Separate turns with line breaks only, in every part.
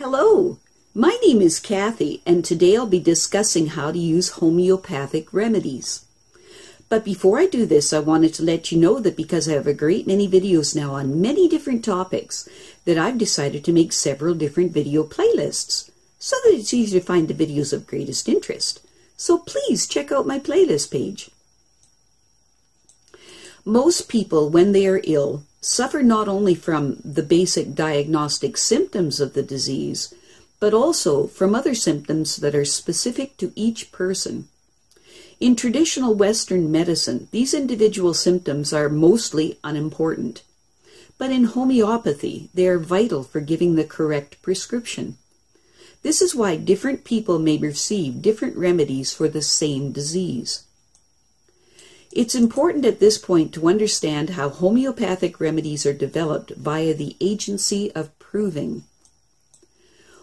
Hello, my name is Kathy, and today I'll be discussing how to use homeopathic remedies. But before I do this, I wanted to let you know that because I have a great many videos now on many different topics, that I've decided to make several different video playlists so that it's easy to find the videos of greatest interest. So please check out my playlist page. Most people, when they are ill, suffer not only from the basic diagnostic symptoms of the disease, but also from other symptoms that are specific to each person. In traditional Western medicine, these individual symptoms are mostly unimportant. But in homeopathy, they are vital for giving the correct prescription. This is why different people may receive different remedies for the same disease. It's important at this point to understand how homeopathic remedies are developed via the agency of proving.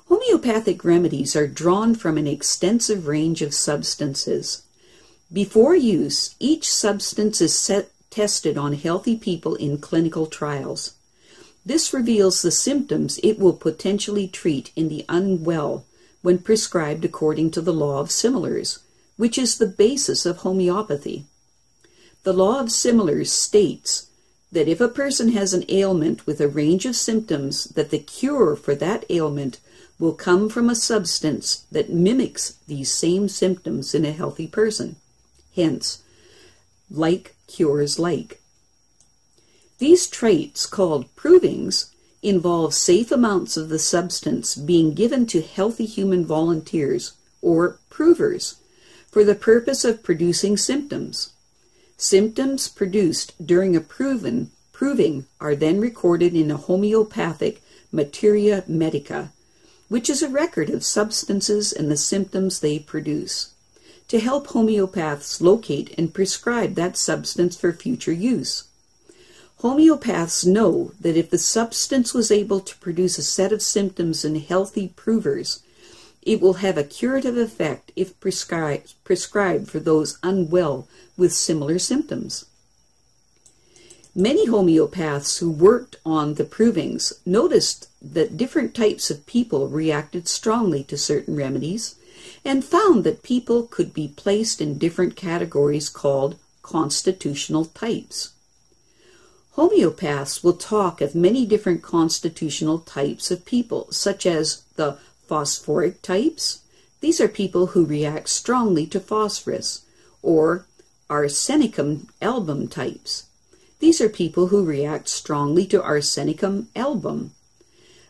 Homeopathic remedies are drawn from an extensive range of substances. Before use, each substance is tested on healthy people in clinical trials. This reveals the symptoms it will potentially treat in the unwell when prescribed according to the law of similars, which is the basis of homeopathy. The law of similars states that if a person has an ailment with a range of symptoms, that the cure for that ailment will come from a substance that mimics these same symptoms in a healthy person. Hence, like cures like. These traits, called provings, involve safe amounts of the substance being given to healthy human volunteers, or provers, for the purpose of producing symptoms. Symptoms produced during a proving are then recorded in a homeopathic materia medica, which is a record of substances and the symptoms they produce, to help homeopaths locate and prescribe that substance for future use. Homeopaths know that if the substance was able to produce a set of symptoms in healthy provers, it will have a curative effect if prescribed for those unwell with similar symptoms. Many homeopaths who worked on the provings noticed that different types of people reacted strongly to certain remedies, and found that people could be placed in different categories called constitutional types. Homeopaths will talk of many different constitutional types of people, such as the phosphoric types. These are people who react strongly to phosphorus, or arsenicum album types. These are people who react strongly to arsenicum album.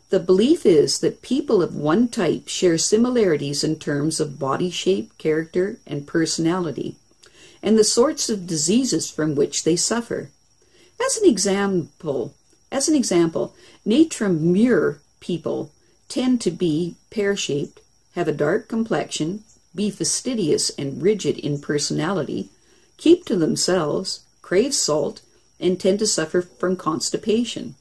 The belief is that people of one type share similarities in terms of body shape, character, and personality, and the sorts of diseases from which they suffer. As an example, natrum mur people tend to be pear-shaped, have a dark complexion, be fastidious and rigid in personality, keep to themselves, crave salt, and tend to suffer from constipation,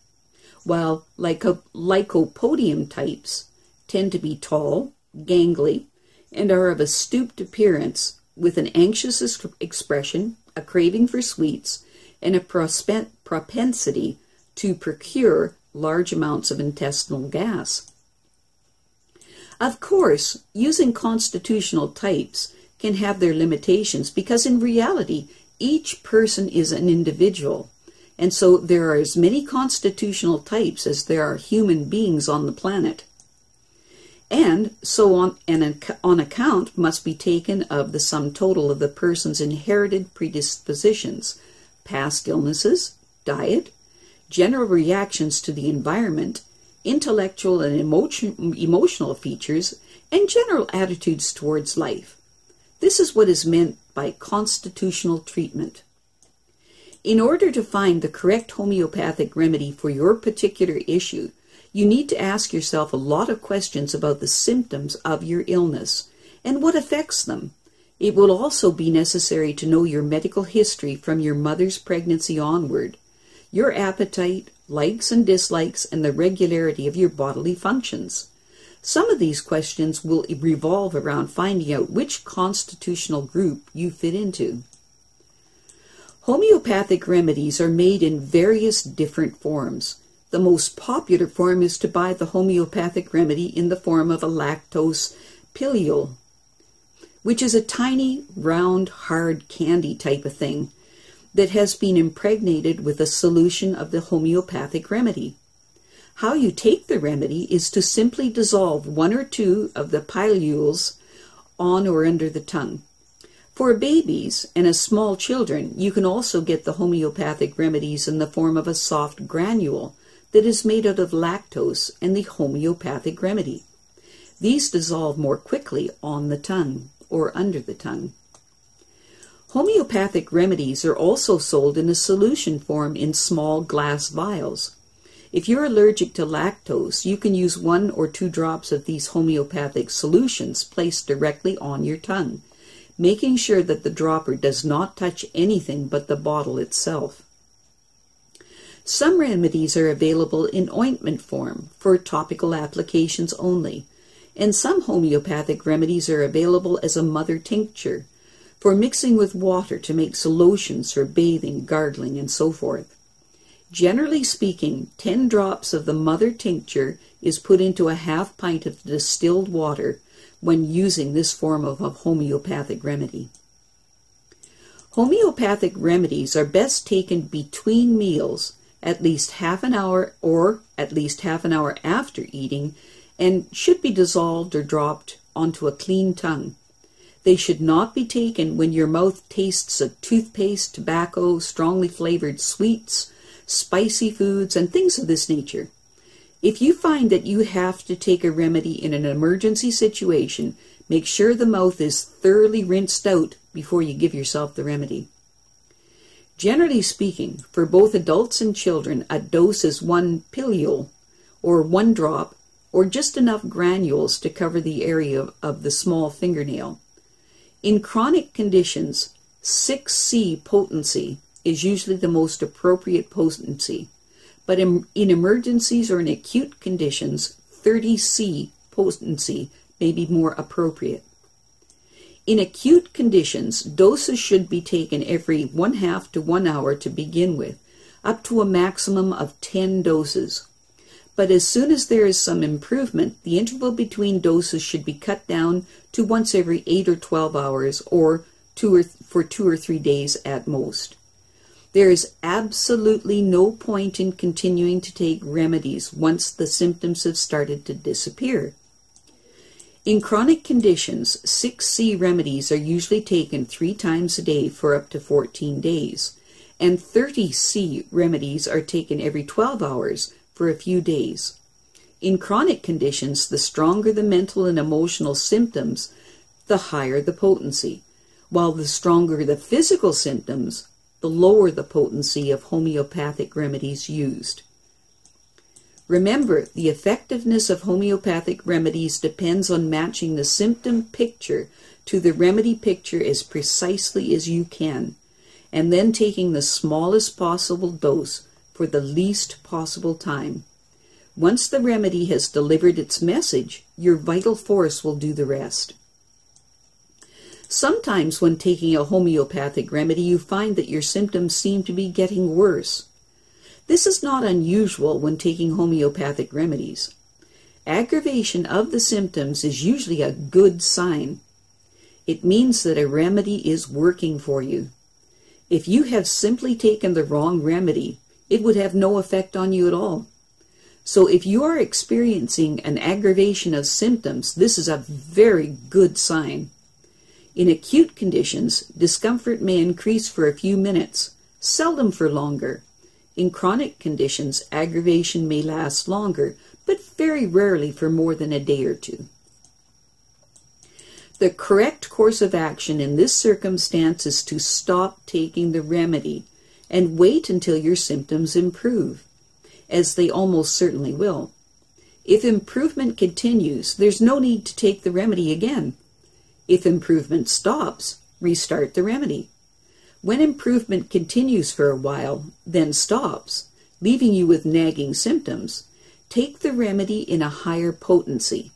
while lycopodium types tend to be tall, gangly, and are of a stooped appearance with an anxious expression, a craving for sweets, and a propensity to procure large amounts of intestinal gas. Of course, using constitutional types can have their limitations because in reality, each person is an individual, and so there are as many constitutional types as there are human beings on the planet. And so on account must be taken of the sum total of the person's inherited predispositions, past illnesses, diet, general reactions to the environment, intellectual and emotional features, and general attitudes towards life. This is what is meant by constitutional treatment. In order to find the correct homeopathic remedy for your particular issue, you need to ask yourself a lot of questions about the symptoms of your illness and what affects them. It will also be necessary to know your medical history from your mother's pregnancy onward, your appetite, likes and dislikes, and the regularity of your bodily functions. Some of these questions will revolve around finding out which constitutional group you fit into. Homeopathic remedies are made in various different forms. The most popular form is to buy the homeopathic remedy in the form of a lactose pilule, which is a tiny, round, hard candy type of thing that has been impregnated with a solution of the homeopathic remedy. How you take the remedy is to simply dissolve 1 or 2 of the pilules on or under the tongue. For babies and small children, you can also get the homeopathic remedies in the form of a soft granule that is made out of lactose and the homeopathic remedy. These dissolve more quickly on the tongue or under the tongue. Homeopathic remedies are also sold in a solution form in small glass vials. If you're allergic to lactose, you can use 1 or 2 drops of these homeopathic solutions placed directly on your tongue, making sure that the dropper does not touch anything but the bottle itself. Some remedies are available in ointment form for topical applications only, and some homeopathic remedies are available as a mother tincture for mixing with water to make lotions for bathing, gargling, and so forth. Generally speaking, 10 drops of the mother tincture is put into a half pint of distilled water when using this form of a homeopathic remedy. Homeopathic remedies are best taken between meals, at least half an hour or at least half an hour after eating, and should be dissolved or dropped onto a clean tongue. They should not be taken when your mouth tastes of toothpaste, tobacco, strongly flavored sweets, spicy foods, and things of this nature. If you find that you have to take a remedy in an emergency situation, make sure the mouth is thoroughly rinsed out before you give yourself the remedy. Generally speaking, for both adults and children, a dose is 1 pilule, or 1 drop, or just enough granules to cover the area of the small fingernail. In chronic conditions, 6C potency is usually the most appropriate potency, but in emergencies or in acute conditions, 30C potency may be more appropriate. In acute conditions, doses should be taken every 1/2 to 1 hour to begin with, up to a maximum of 10 doses. But as soon as there is some improvement, the interval between doses should be cut down to once every 8 or 12 hours, or for 2 or 3 days at most. There is absolutely no point in continuing to take remedies once the symptoms have started to disappear. In chronic conditions, 6C remedies are usually taken 3 times a day for up to 14 days, and 30C remedies are taken every 12 hours for a few days. In chronic conditions, the stronger the mental and emotional symptoms, the higher the potency, while the stronger the physical symptoms, the lower the potency of homeopathic remedies used. Remember, the effectiveness of homeopathic remedies depends on matching the symptom picture to the remedy picture as precisely as you can, and then taking the smallest possible dose for the least possible time. Once the remedy has delivered its message, your vital force will do the rest. Sometimes when taking a homeopathic remedy, you find that your symptoms seem to be getting worse. This is not unusual when taking homeopathic remedies. Aggravation of the symptoms is usually a good sign. It means that a remedy is working for you. If you have simply taken the wrong remedy, it would have no effect on you at all. So if you are experiencing an aggravation of symptoms, this is a very good sign. In acute conditions, discomfort may increase for a few minutes, seldom for longer. In chronic conditions, aggravation may last longer, but very rarely for more than a day or 2. The correct course of action in this circumstance is to stop taking the remedy and wait until your symptoms improve, as they almost certainly will. If improvement continues, there's no need to take the remedy again. If improvement stops, restart the remedy. When improvement continues for a while, then stops, leaving you with nagging symptoms, take the remedy in a higher potency.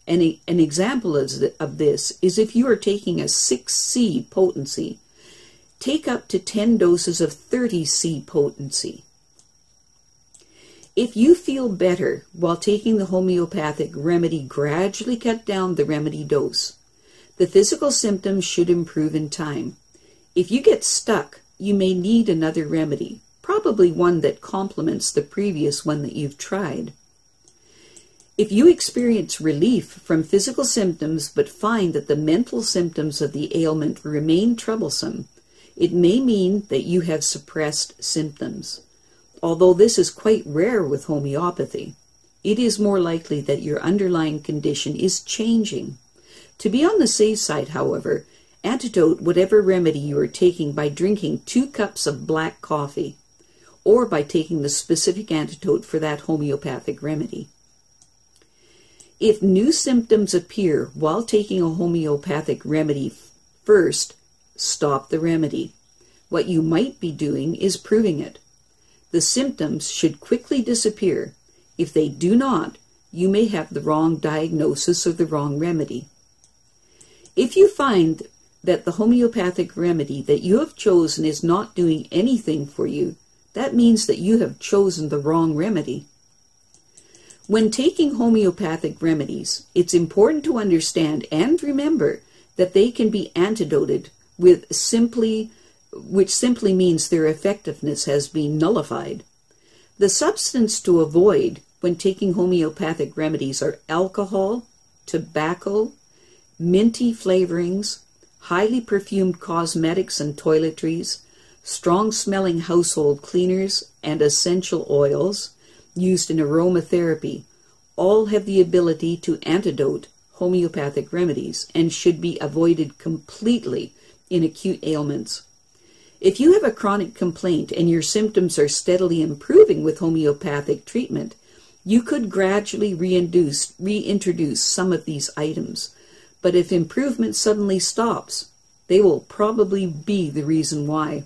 An example of this is if you are taking a 6C potency, take up to 10 doses of 30C potency. If you feel better while taking the homeopathic remedy, gradually cut down the remedy dose. The physical symptoms should improve in time. If you get stuck, you may need another remedy, probably one that complements the previous one that you've tried. If you experience relief from physical symptoms but find that the mental symptoms of the ailment remain troublesome, it may mean that you have suppressed symptoms. Although this is quite rare with homeopathy, it is more likely that your underlying condition is changing. To be on the safe side, however, antidote whatever remedy you are taking by drinking 2 cups of black coffee, or by taking the specific antidote for that homeopathic remedy. If new symptoms appear while taking a homeopathic remedy, first, stop the remedy. What you might be doing is proving it. The symptoms should quickly disappear. If they do not, you may have the wrong diagnosis or the wrong remedy. If you find that the homeopathic remedy that you have chosen is not doing anything for you, that means that you have chosen the wrong remedy. When taking homeopathic remedies, it's important to understand and remember that they can be antidoted which simply means their effectiveness has been nullified. The substance to avoid when taking homeopathic remedies are alcohol, tobacco, minty flavorings, highly perfumed cosmetics and toiletries, strong-smelling household cleaners, and essential oils used in aromatherapy. All have the ability to antidote homeopathic remedies and should be avoided completely in acute ailments. If you have a chronic complaint and your symptoms are steadily improving with homeopathic treatment, you could gradually reintroduce some of these items. But if improvement suddenly stops, they will probably be the reason why.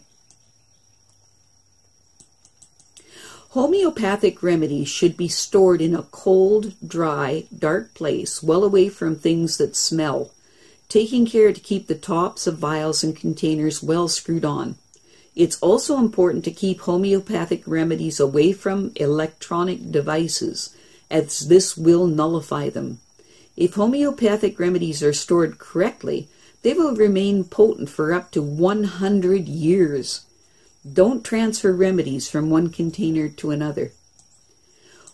Homeopathic remedies should be stored in a cold, dry, dark place, well away from things that smell, taking care to keep the tops of vials and containers well screwed on. It's also important to keep homeopathic remedies away from electronic devices, as this will nullify them. If homeopathic remedies are stored correctly, they will remain potent for up to 100 years. Don't transfer remedies from one container to another.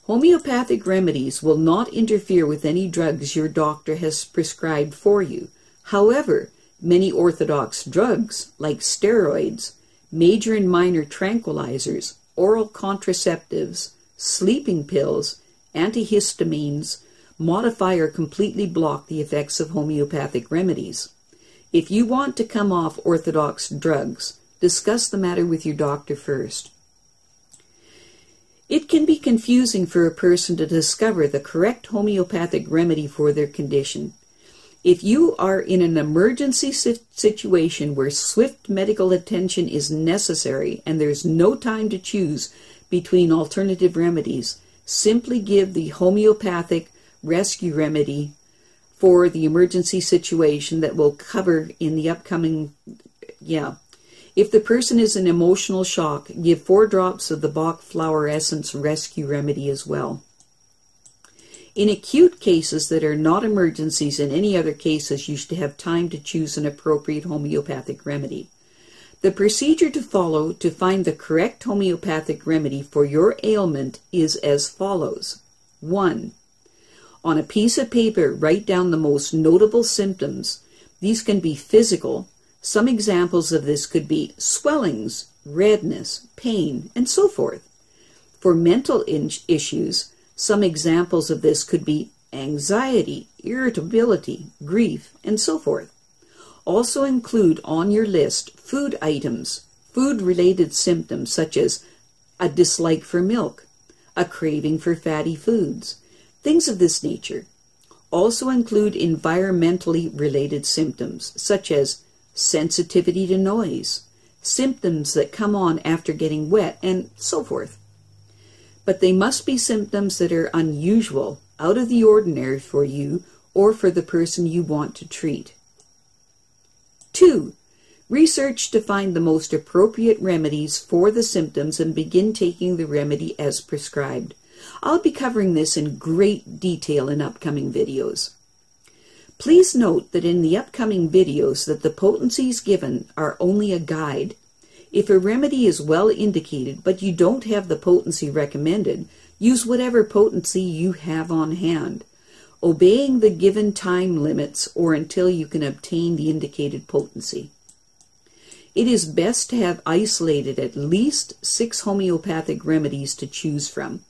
Homeopathic remedies will not interfere with any drugs your doctor has prescribed for you. However, many orthodox drugs, like steroids, major and minor tranquilizers, oral contraceptives, sleeping pills, antihistamines, modify or completely block the effects of homeopathic remedies. If you want to come off orthodox drugs, discuss the matter with your doctor first. It can be confusing for a person to discover the correct homeopathic remedy for their condition. If you are in an emergency situation where swift medical attention is necessary and there's no time to choose between alternative remedies, simply give the homeopathic rescue remedy for the emergency situation that we'll cover in the upcoming, If the person is in emotional shock, give 4 drops of the Bach flower essence rescue remedy as well. In acute cases that are not emergencies and any other cases, you should have time to choose an appropriate homeopathic remedy. The procedure to follow to find the correct homeopathic remedy for your ailment is as follows. 1. On a piece of paper, write down the most notable symptoms. These can be physical. Some examples of this could be swellings, redness, pain, and so forth. For mental issues, some examples of this could be anxiety, irritability, grief, and so forth. Also include on your list food items, food-related symptoms such as a dislike for milk, a craving for fatty foods, things of this nature. Also include environmentally related symptoms such as sensitivity to noise, symptoms that come on after getting wet, and so forth. But they must be symptoms that are unusual, out of the ordinary for you or for the person you want to treat. 2. Research to find the most appropriate remedies for the symptoms and begin taking the remedy as prescribed. I'll be covering this in great detail in upcoming videos. Please note that in the upcoming videos that the potencies given are only a guide. If a remedy is well indicated but you don't have the potency recommended, use whatever potency you have on hand, obeying the given time limits or until you can obtain the indicated potency. It is best to have isolated at least 6 homeopathic remedies to choose from.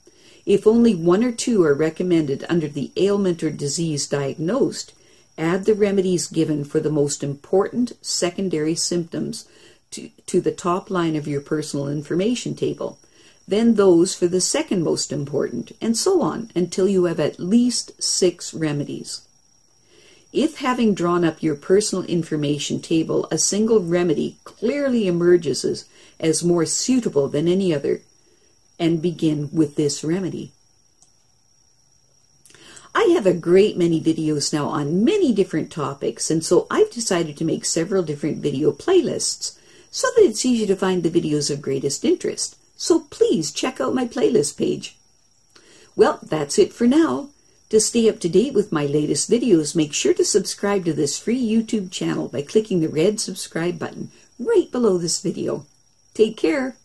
If only 1 or 2 are recommended under the ailment or disease diagnosed, add the remedies given for the most important secondary symptoms to the top line of your personal information table, then those for the second most important, and so on until you have at least 6 remedies. If, having drawn up your personal information table, a single remedy clearly emerges as more suitable than any other, and begin with this remedy. I have a great many videos now on many different topics, and so I've decided to make several different video playlists so that it's easy to find the videos of greatest interest. So please check out my playlist page. Well, that's it for now. To stay up to date with my latest videos, make sure to subscribe to this free YouTube channel by clicking the red subscribe button right below this video. Take care.